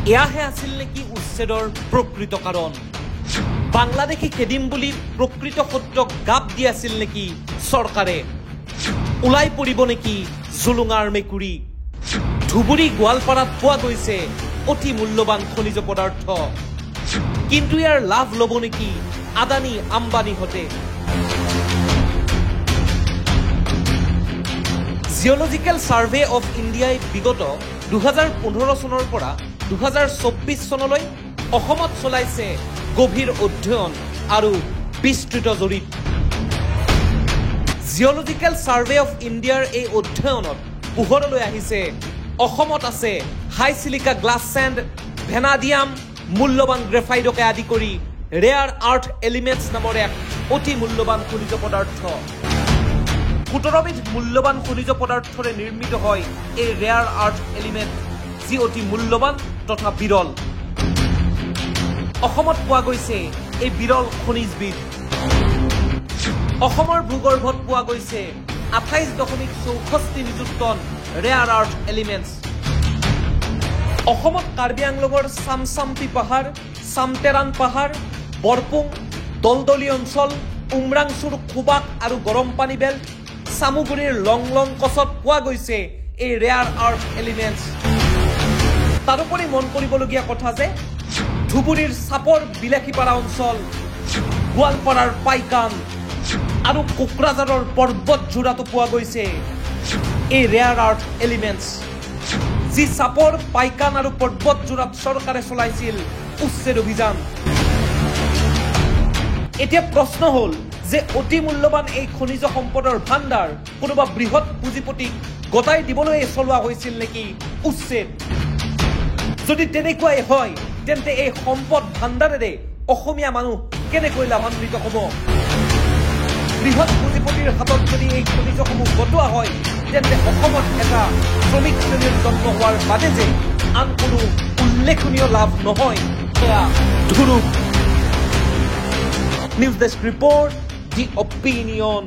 এয়াহে আছিল নেকি উচ্ছেদৰ প্ৰকৃত কাৰণ বাংলাদেশী কেদিম বুলি প্ৰকৃত সত্যক গাপ দি আছিল নেকি চৰকাৰে উলাই পৰিব নেকি জুলুঙাৰ মেকুৰী ধুবুৰী গোৱালপাৰাত পোৱা গৈছে অতি মূল্যৱান খনিজ পদাৰ্থ কিন্তু ইয়াৰ লাভ ল'ব নেকি আদানী আম্বানী হতে জিঅলজিক্যাল সাৰ্ভে অফ ইণ্ডিয়াই বিগত 2015 চনৰ পৰা 2024 চনলৈ অসমত চলাইছে গভীৰ অধ্যয়ন আৰু বিস্তৃত জৰীপ জিঅলজিক্যাল সাৰ্ভে অফ ইণ্ডিয়াৰ এই অধ্যয়নত পোহৰলৈ আহিছে অসমত আছে হাই সিলিকা গ্লাছ স্যান্ড ভেনাডিয়াম মূল্যৱান গ্ৰেফাইটকে আদি কৰি ৰেয়াৰ আৰ্থ এলিমেন্টছ নামৰ এক অতি মূল্যৱান খনিজ পদাৰ্থ 17 বিধ মূল্যৱান খনিজ পদাৰ্থৰে নিৰ্মিত হয় এই ৰেয়াৰ আৰ্থ এলিমেন্ট যি অতি মূল্যৱান তথা বিৰল অসমত পোৱা গৈছে এই বিৰল খনিজবিধ অসমৰ ভূগৰ্ভত পোৱা গৈছে 28.64 নিযুত টন ৰেয়াৰ আৰ্থ এলিমেন্টছ অসমত কাৰ্বি আংলঙৰ সামসামপি পাহাৰ সামটেৰান পাহাৰ বৰপুং দলদলি অঞ্চল উমৰাংচুৰ খুবাক আৰু গৰম পানী বেল্ট সামুগুৰিৰ লং লং কচত পোৱা গৈছে এই ৰেয়াৰ আৰ্থ এলিমেন্টছ তাৰোপৰি মন কৰিবলগীয়া কথা যে ধুবুৰীৰ সাপৰ বিলাসীপাৰা অঞ্চল গোৱালপাৰাৰ পাইকান আৰু কোকৰাঝাৰৰ পৰ্বতজোৰাতো পোৱা গৈছে এই ৰেয়াৰ আৰ্থ এলিমেন্টছ যি সাপৰ পাইকান আৰু পৰ্বতজোৰাত চৰকাৰে চলাইছিল উচ্ছেদ অভিযান এতিয়া প্ৰশ্ন হ'ল যে অতি মূল্যৱান এই খনিজ সম্পদৰ ভাণ্ডাৰ কোনোবা বৃহৎ পুঁজিপতিক গতাই দিবলৈ চলোৱা হৈছিল নেকি উচ্ছেদ যদি তেনেকুৱাই হয় তেন্তে এই সম্পদ ভাণ্ডাৰেৰে অসমীয়া মানুহ কেনেকৈ লাভান্বিত হ'ব বৃহৎ পুঁজিপতিৰ হাতত যদি এই খনিজসমূহ গটোৱা হয় তেন্তে অসমত এটা শ্ৰমিক শ্ৰেণীৰ জন্ম হোৱাৰ বাদে যে আন কোনো উল্লেখনীয় লাভ নহয় সেয়া ধুৰুপ news desk report the opinion